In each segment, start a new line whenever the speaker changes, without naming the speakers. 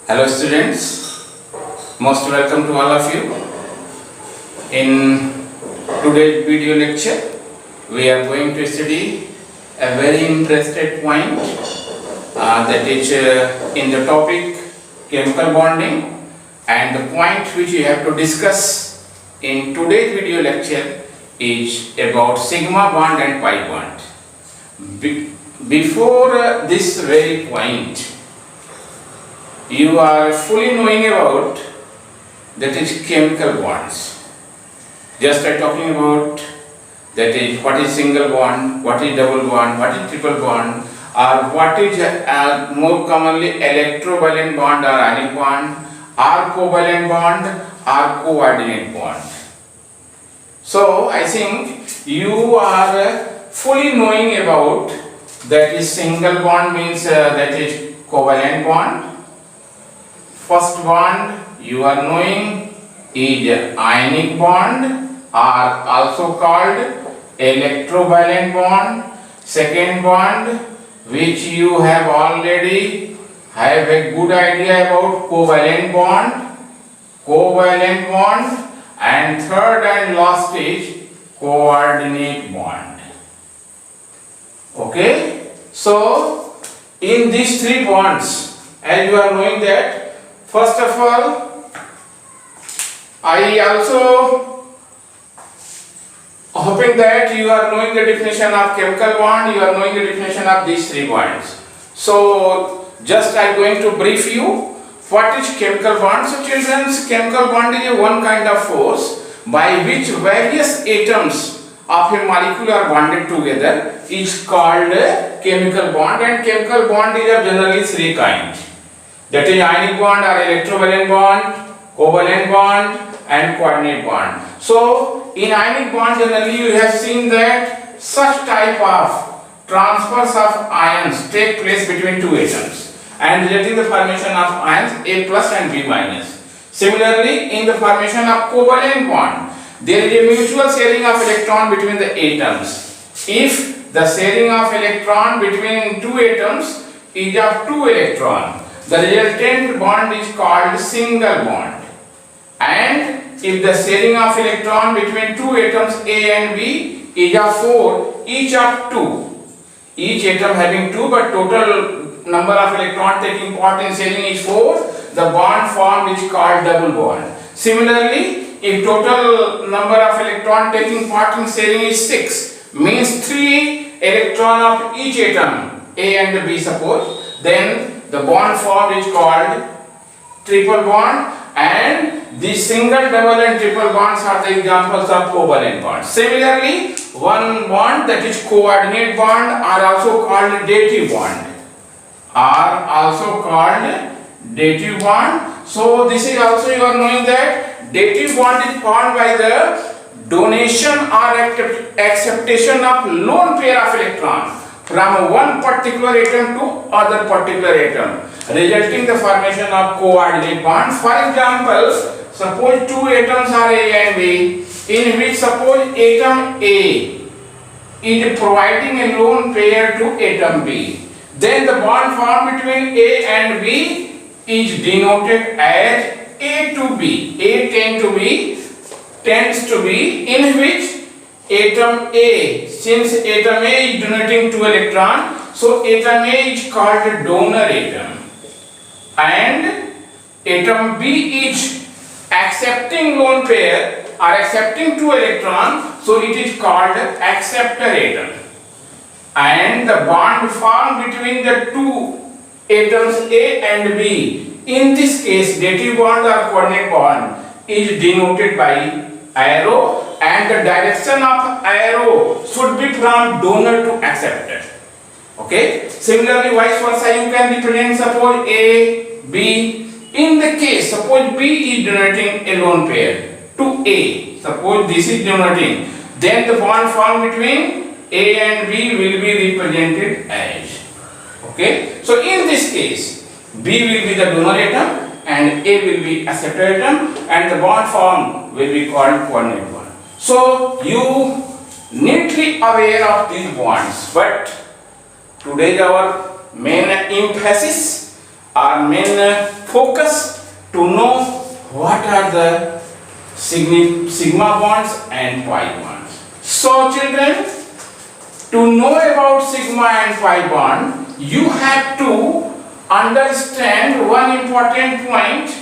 Hello students, most welcome to all of you. In today's video lecture, we are going to study a very interesting point that is in the topic chemical bonding, and the point which we have to discuss in today's video lecture is about sigma bond and pi bond. Before this very point, you are fully knowing about that is chemical bonds. Just by talking about that is what is single bond, what is double bond, what is triple bond, or what is more commonly electrovalent bond or ionic bond, or covalent bond or coordinate bond. So I think you are fully knowing about that is single bond means that is covalent bond. First bond you are knowing is ionic bond or also called electrovalent bond. Second bond which you have already have a good idea about covalent bond, and third and last is coordinate bond. Okay, so in these three bonds, as you are knowing that, first of all, I also hoping that you are knowing the definition of chemical bond, you are knowing the definition of these three bonds. So just I am going to brief you what is chemical bond. So children, chemical bond is one kind of force by which various atoms of a molecule are bonded together is called chemical bond, and chemical bond is of generally three kinds. That is ionic bond or electrovalent bond, covalent bond and coordinate bond. So in ionic bond generally you have seen that such type of transfers of ions take place between two atoms and resulting the formation of ions A plus and B minus. Similarly, in the formation of covalent bond, there is a mutual sharing of electron between the atoms. If the sharing of electron between two atoms is of 2 electrons, the resultant bond is called single bond. And if the sharing of electron between two atoms A and B is of 4, each of 2, each atom having 2 but total number of electrons taking part in sharing is 4, the bond formed is called double bond. Similarly, if total number of electrons taking part in sharing is 6, means 3 electrons of each atom A and B suppose, then the bond formed is called triple bond, and the single, double and triple bonds are the examples of covalent bonds. Similarly, one bond that is coordinate bond are also called dative bond. So this is also you are knowing that dative bond is formed by the donation or acceptation of lone pair of electrons from one particular atom to other particular atom, resulting the formation of coordinate bond. For example, suppose two atoms are A and B, in which suppose atom A is providing a lone pair to atom B. Then the bond formed between A and B is denoted as A to B. A tends to B, in which atom A, since atom A is donating 2 electrons, so atom A is called a donor atom, and atom B is accepting lone pair or accepting 2 electrons, so it is called acceptor atom. And the bond formed between the two atoms A and B, in this case dative bond or coordinate bond, is denoted by arrow, and the direction of arrow should be from donor to acceptor. Okay. Similarly, vice versa, you can represent suppose A, B. In the case suppose B is donating a lone pair to A, suppose this is donating, then the bond formed between A and B will be represented as. Okay. So in this case, B will be the donor atom and A will be acceptor atom, and the bond formed will be called coordinate bond. So you neatly aware of these bonds, but today our main emphasis, our main focus to know what are the sigma bonds and pi bonds. So children, to know about sigma and pi bond, you have to understand one important point,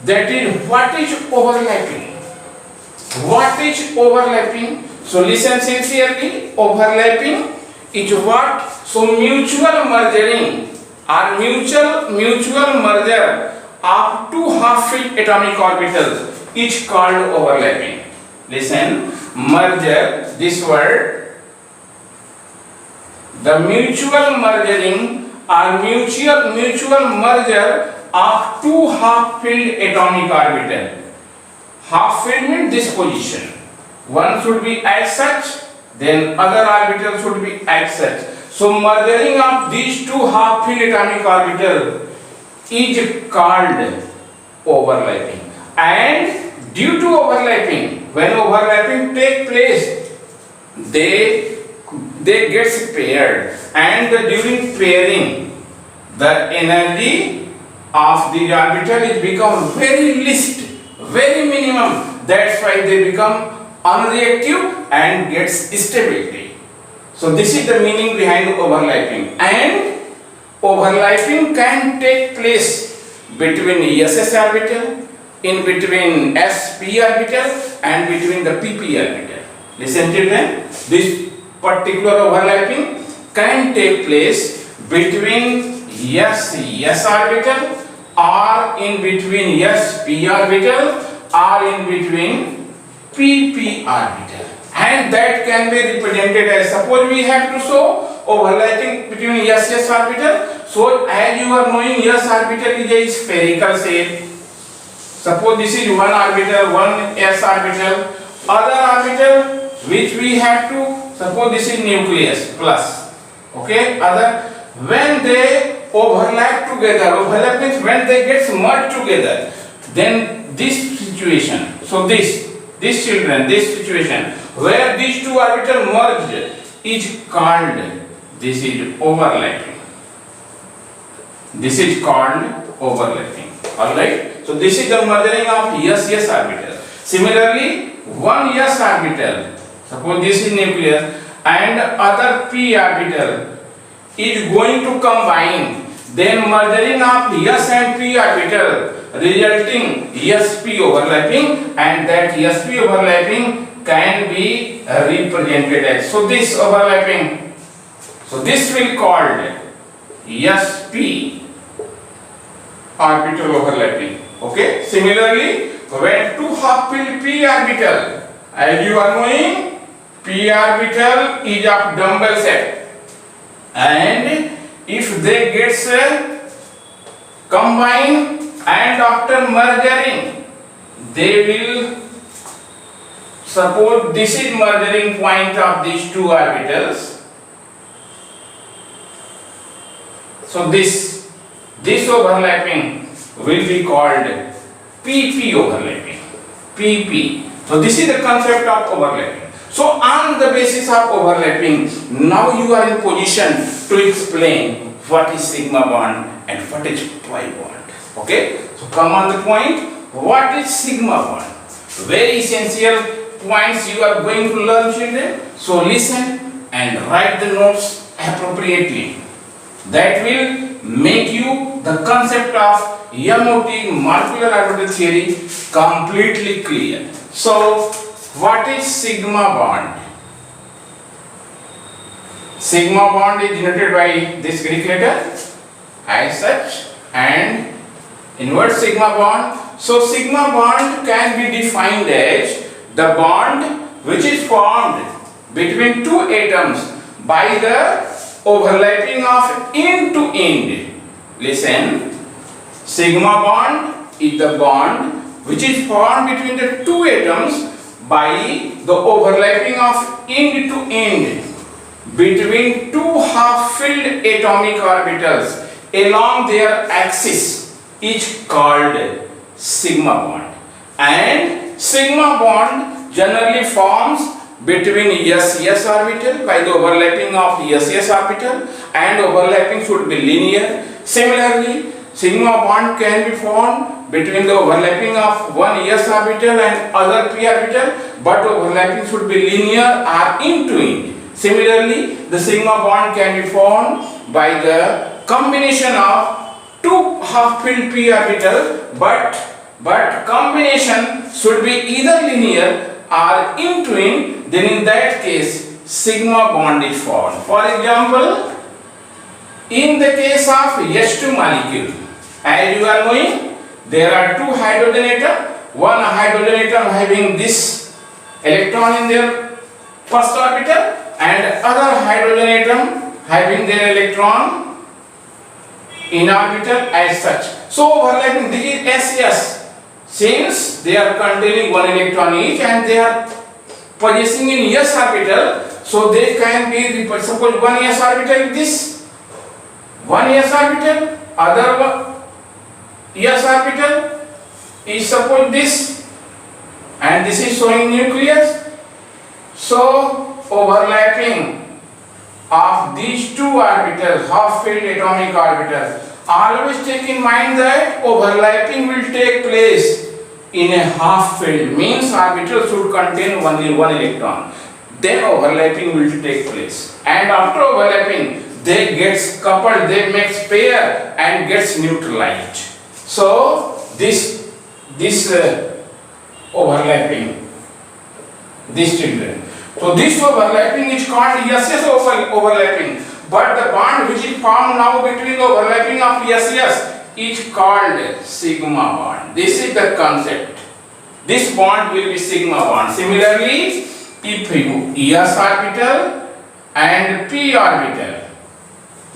that is what is overlapping. What is overlapping? So listen sincerely. Overlapping is what? So mutual merging or mutual merger of two half-filled atomic orbitals is called overlapping. Listen, merger, this word, the mutual merging or mutual merger of two half-filled atomic orbitals. Half-filled means this position. One should be as such, then other orbital should be as such. So merging of these two half-filled atomic orbitals is called overlapping. And due to overlapping, when overlapping take place, they get paired, and during pairing, the energy of the orbital is become very least, very minimum. That's why they become unreactive and gets stability. So this is the meaning behind overlapping. And overlapping can take place between SS orbital, in between SP orbital, and between the PP orbital. Listen children, this particular overlapping can take place between S orbital, or in between SP orbital, or in between PP orbital, and that can be represented as, suppose we have to show overlapping between S orbital. So as you are knowing, S orbital is a spherical shape. Suppose this is one orbital, one S orbital, other orbital which we have to, suppose this is nucleus plus, okay, other, when they overlap together, overlap means when they get merged together, then this situation, so this children, this situation where these two orbitals merge is called, this is overlapping. This is called overlapping. Alright, so this is the merging of S orbital. Similarly, one S orbital, suppose this is nucleus, and other P orbital is going to combine, then merging of S and P orbital resulting SP overlapping, and that SP overlapping can be represented as, so this overlapping, so this will called SP orbital overlapping. Okay, similarly, when two half-filled P orbital, as you are knowing, P orbital is of dumbbell shape, and if they get combine and after merging, they will, suppose this is merging point of these two orbitals. So this overlapping will be called PP overlapping. PP. So this is the concept of overlapping. So on the basis of overlapping, now you are in position to explain what is sigma bond and what is pi bond. Okay, so come on the point, what is sigma bond? Very essential points you are going to learn children. So listen and write the notes appropriately. That will make you the concept of MOT, molecular orbital theory, completely clear. So what is sigma bond? Sigma bond is denoted by this Greek letter as such, and inverse sigma bond. So sigma bond can be defined as the bond which is formed between two atoms by the overlapping of end to end. Listen, sigma bond is the bond which is formed between the two atoms by the overlapping of end to end between two half-filled atomic orbitals along their axis is called sigma bond. And sigma bond generally forms between S orbital by the overlapping of S orbital, and overlapping should be linear. Similarly, sigma bond can be formed between the overlapping of one s orbital and other p orbital, but overlapping should be linear or end-to-end. Similarly, the sigma bond can be formed by the combination of two half-filled p orbital, but combination should be either linear or end-to-end. Then in that case, sigma bond is formed. For example, in the case of H2 molecule, as you are knowing, there are two hydrogen atoms. One hydrogen atom having this electron in their first orbital, and other hydrogen atom having their electron in orbital as such. So overlapping, this is S-S. Since they are containing one electron each and they are possessing in s orbital, so they can be, suppose one s orbital is this, one s orbital, other one s orbital is suppose this, and this is showing nucleus. So overlapping of these two orbitals, half-filled atomic orbitals, always take in mind that overlapping will take place in a half-filled, means orbital should contain only one electron. Then overlapping will take place, and after overlapping they gets coupled, they makes pair and gets neutralized. So this overlapping, these children. So this overlapping is called SS overlapping, but the bond which is formed now between the overlapping of SS is called sigma bond. This is the concept. This bond will be sigma bond. Similarly, if s orbital and p orbital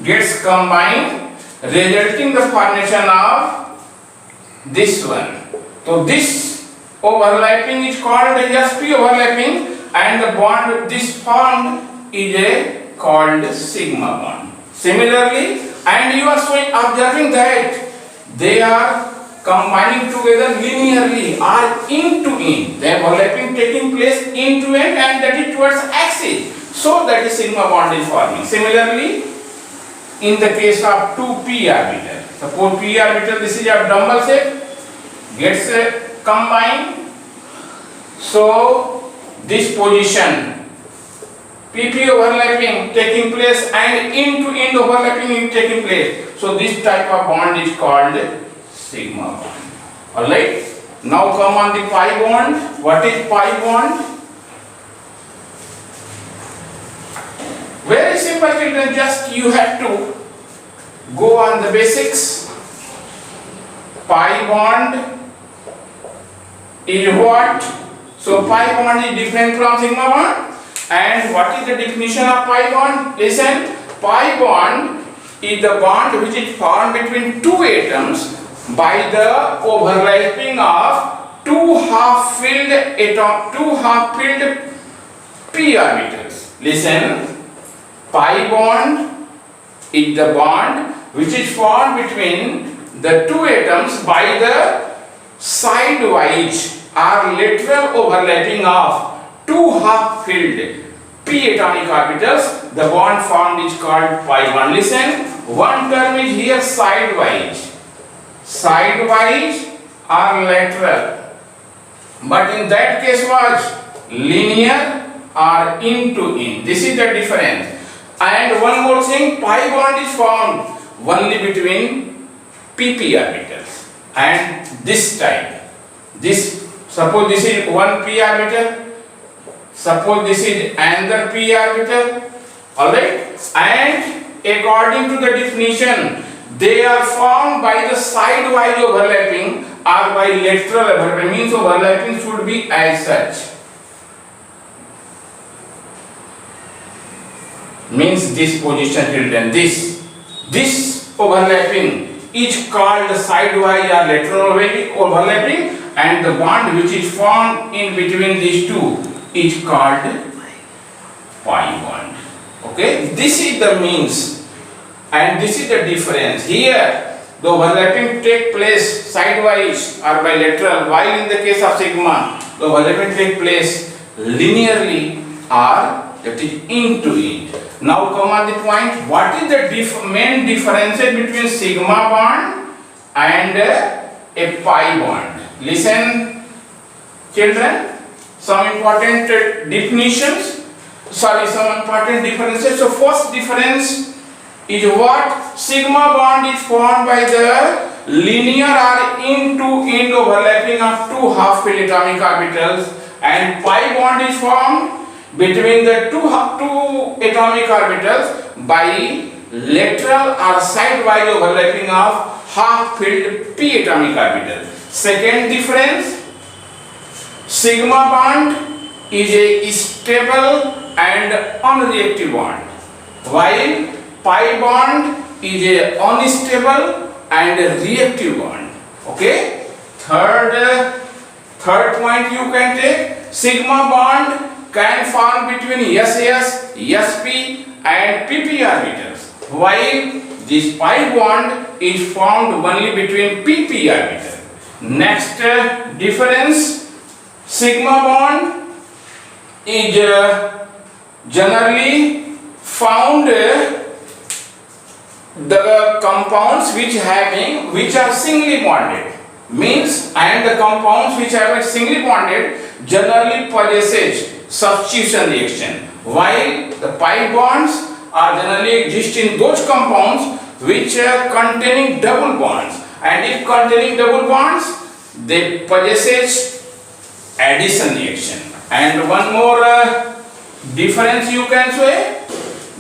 gets combined, resulting the formation of this one. So this overlapping is called sp overlapping, and the bond this formed is called sigma bond. Similarly, and you are observing that they are combining together linearly or end-to-end. They are overlapping taking place end-to-end, and that is towards axis. So that is sigma bond is forming. Similarly, in the case of 2p orbital, suppose p orbital, this is a dumbbell shape, gets combined. So this position pp overlapping taking place and end-to-end overlapping is taking place. So this type of bond is called sigma bond. Alright. Now come on the pi bond. What is pi bond? Very simple, children. Just you have to go on the basics. Pi bond is what? So pi bond is different from sigma bond. And what is the definition of pi bond? Listen, pi bond is the bond which is formed between two atoms by the overlapping of two half-filled p orbitals. Listen, pi bond is the bond which is formed between the two atoms by the sidewise or lateral overlapping of two half-filled p atomic orbitals. The bond formed is called pi bond. Listen, one term is here sidewise or lateral, but in that case was linear or end-to-end. This is the difference. And one more thing, pi bond is formed only between pp orbitals, and this type, this, suppose this is one p orbital, suppose this is another p orbital, alright, and according to the definition, they are formed by the sidewise overlapping or by lateral overlapping, means overlapping should be as such. Means this position, children, this overlapping is called sidewise or lateral overlapping, and the bond which is formed in between these two is called pi bond. Okay, this is the means, and this is the difference. Here the overlapping take place sidewise or bilateral, while in the case of sigma the overlapping take place linearly or that is end-to-end. Now come on the point, what is the main differences between sigma bond and a pi bond. Listen, children, some important definitions, some important differences. So first difference is what? Sigma bond is formed by the linear or end-to-end overlapping of two half-filled atomic orbitals, and pi bond is formed between the two atomic orbitals by lateral or sidewise overlapping of half-filled p atomic orbital. Second difference, sigma bond is a stable and unreactive bond, while pi bond is a unstable and reactive bond. Okay. Third point you can take, sigma bond can form between SS, SP and PP orbitals, while this pi bond is formed only between PP orbital. Next difference, sigma bond is generally found the compounds which are singly bonded, means, and the compounds which are singly bonded generally possesses substitution reaction, while the pi bonds are generally exist in those compounds which are containing double bonds, and if containing double bonds they possesses addition reaction. And one more difference you can say,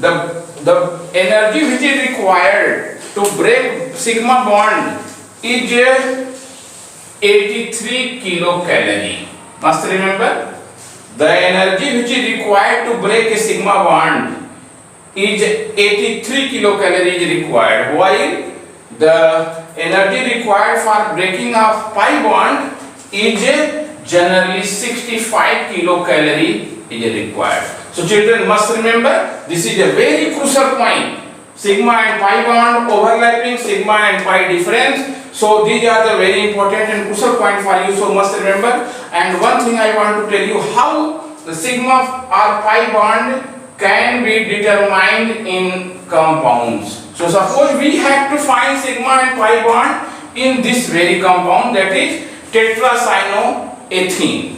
the energy which is required to break sigma bond is 83 kilocalorie. Must remember, the energy which is required to break a sigma bond is 83 kilocalorie is required, while the energy required for breaking of pi bond is generally 65 kilocalorie is required. So children must remember, this is a very crucial point. Sigma and pi bond overlapping, sigma and pi difference. So these are the very important and crucial point for you, so must remember. And one thing I want to tell you, how the sigma or pi bond can be determined in compounds. So suppose we have to find sigma and pi bond in this very compound, that is tetracyanoethene.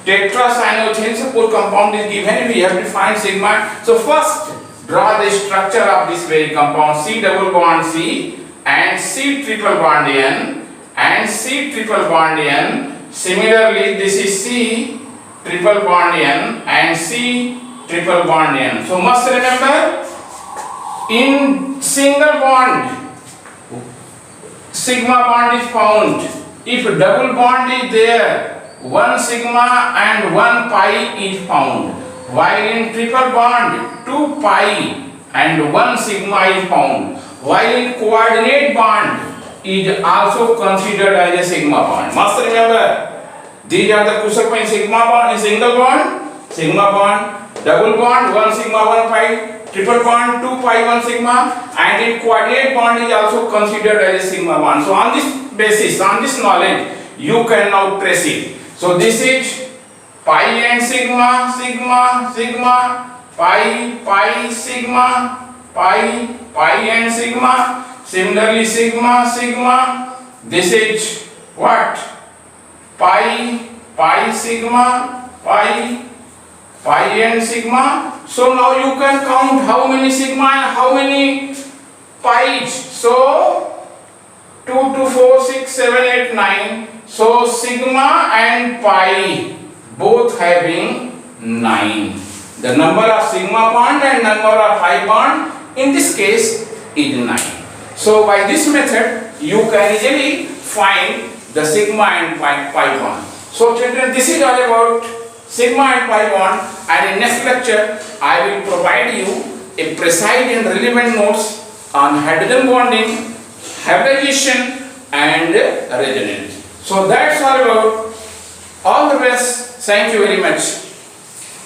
Tetracyanoethene, suppose compound is given, we have to find sigma. So first draw the structure of this very compound, C double bond C and C triple bond N and C triple bond N. Similarly, this is C triple bond N and C triple bond N. So must remember, in single bond sigma bond is found. If double bond is there, one sigma and one pi is found, while in triple bond 2 pi and 1 sigma is found, while in coordinate bond is also considered as a sigma bond. Must remember, these are the crucial points. Sigma bond is single bond, double bond 1 sigma 1 pi, triple bond 2 pi 1 sigma, and in coordinate bond is also considered as a sigma bond. So on this basis, on this knowledge, you can now trace it. So this is pi and sigma, sigma, sigma, pi, sigma, pi and sigma. Similarly, sigma, sigma. This is what? Pi, sigma, pi and sigma. So now you can count how many sigma and how many pi's. So 2, 2, 4, 6, 7, 8, 9. So sigma and pi both having 9. The number of sigma bond and number of pi bond in this case is 9. So by this method you can easily find the sigma and pi bond. So children, this is all about sigma and pi bond, and in next lecture I will provide you a precise and relevant notes on hydrogen bonding, hybridization and resonance. So that's all about. All the best. Thank you very much.